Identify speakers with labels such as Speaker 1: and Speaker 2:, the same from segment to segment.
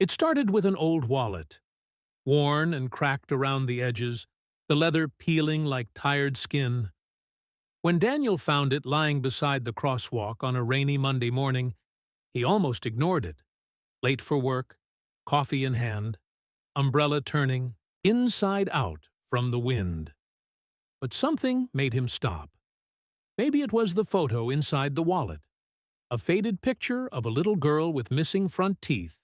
Speaker 1: It started with an old wallet, worn and cracked around the edges, the leather peeling like tired skin. When Daniel found it lying beside the crosswalk on a rainy Monday morning, he almost ignored it. Late for work, coffee in hand, umbrella turning inside out from the wind. But something made him stop. Maybe it was the photo inside the wallet, a faded picture of a little girl with missing front teeth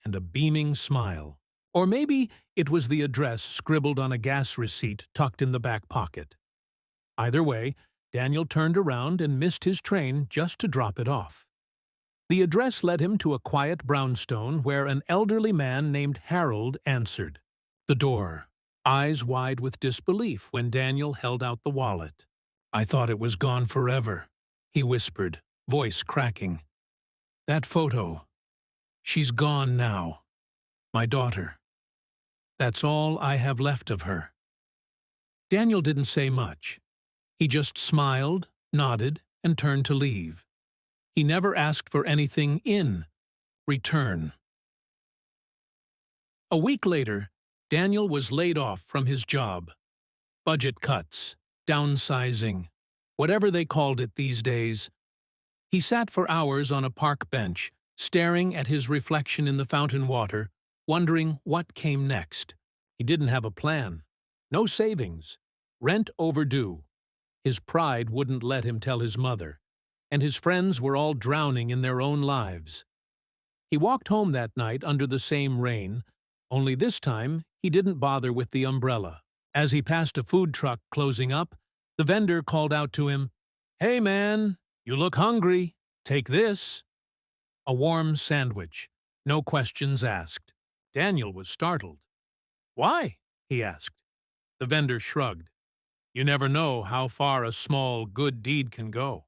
Speaker 1: and a beaming smile. Or maybe it was the address scribbled on a gas receipt tucked in the back pocket. Either way, Daniel turned around and missed his train just to drop it off. The address led him to a quiet brownstone where an elderly man named Harold answered the door, eyes wide with disbelief when Daniel held out the wallet. "I thought it was gone forever," he whispered, voice cracking. "That photo. She's gone now. My daughter. That's all I have left of her." Daniel didn't say much. He just smiled, nodded, and turned to leave. He never asked for anything in return. A week later, Daniel was laid off from his job. Budget cuts, downsizing, whatever they called it these days. He sat for hours on a park bench, staring at his reflection in the fountain water, wondering what came next. He didn't have a plan. No savings. Rent overdue. His pride wouldn't let him tell his mother, and his friends were all drowning in their own lives. He walked home that night under the same rain, only this time he didn't bother with the umbrella. As he passed a food truck closing up, the vendor called out to him, "Hey man, you look hungry. Take this." A warm sandwich, no questions asked. Daniel was startled. "Why?" he asked. The vendor shrugged. "You never know how far a small, good deed can go."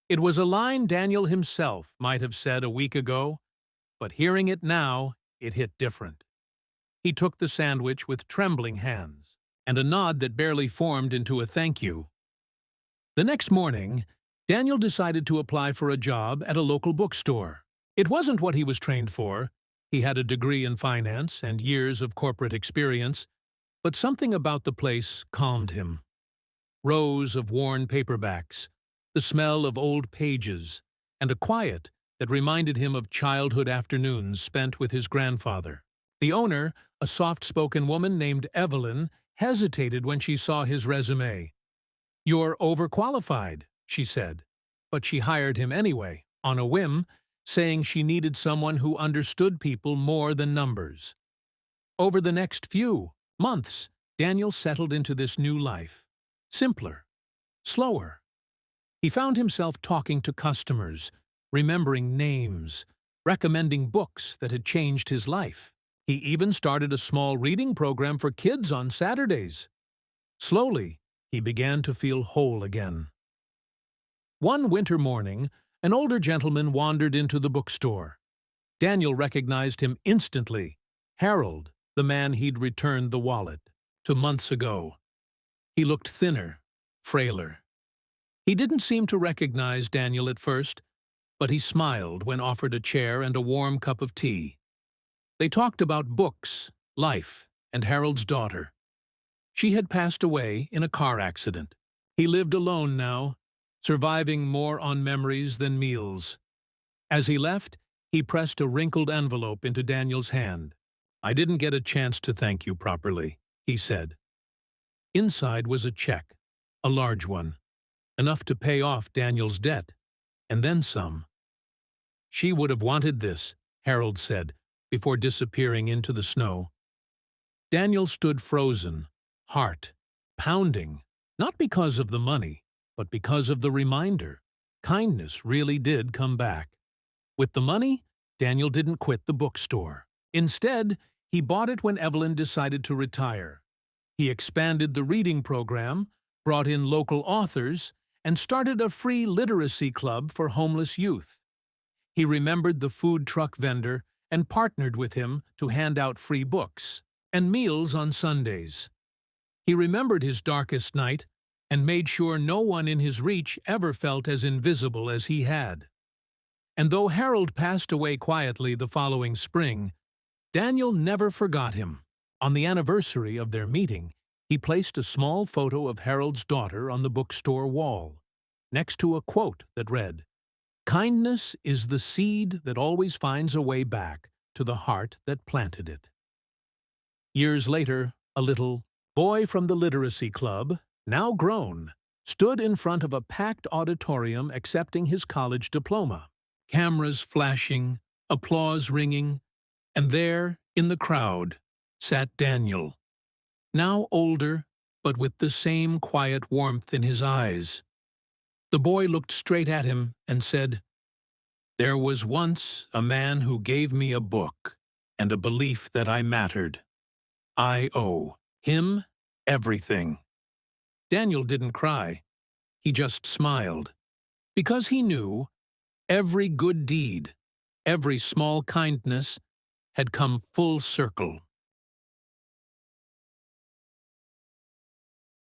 Speaker 1: It was a line Daniel himself might have said a week ago, but hearing it now, it hit different. He took the sandwich with trembling hands, and a nod that barely formed into a thank you. The next morning, Daniel decided to apply for a job at a local bookstore. It wasn't what he was trained for. He had a degree in finance and years of corporate experience, but something about the place calmed him. Rows of worn paperbacks, the smell of old pages, and a quiet that reminded him of childhood afternoons spent with his grandfather. The owner, a soft-spoken woman named Evelyn, hesitated when she saw his resume. "You're overqualified," she said, but she hired him anyway, on a whim, saying she needed someone who understood people more than numbers. Over the next few months, Daniel settled into this new life. Simpler. Slower. He found himself talking to customers, remembering names, recommending books that had changed his life. He even started a small reading program for kids on Saturdays. Slowly, he began to feel whole again. One winter morning, an older gentleman wandered into the bookstore. Daniel recognized him instantly. Harold, the man he'd returned the wallet to months ago. He looked thinner, frailer. He didn't seem to recognize Daniel at first, but he smiled when offered a chair and a warm cup of tea. They talked about books, life, and Harold's daughter. She had passed away in a car accident. He lived alone now, surviving more on memories than meals. As he left, he pressed a wrinkled envelope into Daniel's hand. "I didn't get a chance to thank you properly," he said. Inside was a check, a large one, enough to pay off Daniel's debt, and then some. "She would have wanted this," Harold said, before disappearing into the snow. Daniel stood frozen, heart pounding, not because of the money, but because of the reminder. Kindness really did come back. With the money, Daniel didn't quit the bookstore. Instead, he bought it when Evelyn decided to retire. He expanded the reading program, brought in local authors, and started a free literacy club for homeless youth. He remembered the food truck vendor and partnered with him to hand out free books and meals on Sundays. He remembered his darkest night and made sure no one in his reach ever felt as invisible as he had. And though Harold passed away quietly the following spring, Daniel never forgot him. On the anniversary of their meeting, he placed a small photo of Harold's daughter on the bookstore wall, next to a quote that read, "Kindness is the seed that always finds a way back to the heart that planted it." Years later, a little boy from the literacy club, now grown, stood in front of a packed auditorium accepting his college diploma. Cameras flashing, applause ringing, and there, in the crowd, sat Daniel, now older, but with the same quiet warmth in his eyes. The boy looked straight at him and said, "There was once a man who gave me a book and a belief that I mattered. I owe him everything." Daniel didn't cry. He just smiled, because he knew every good deed, every small kindness had come full circle.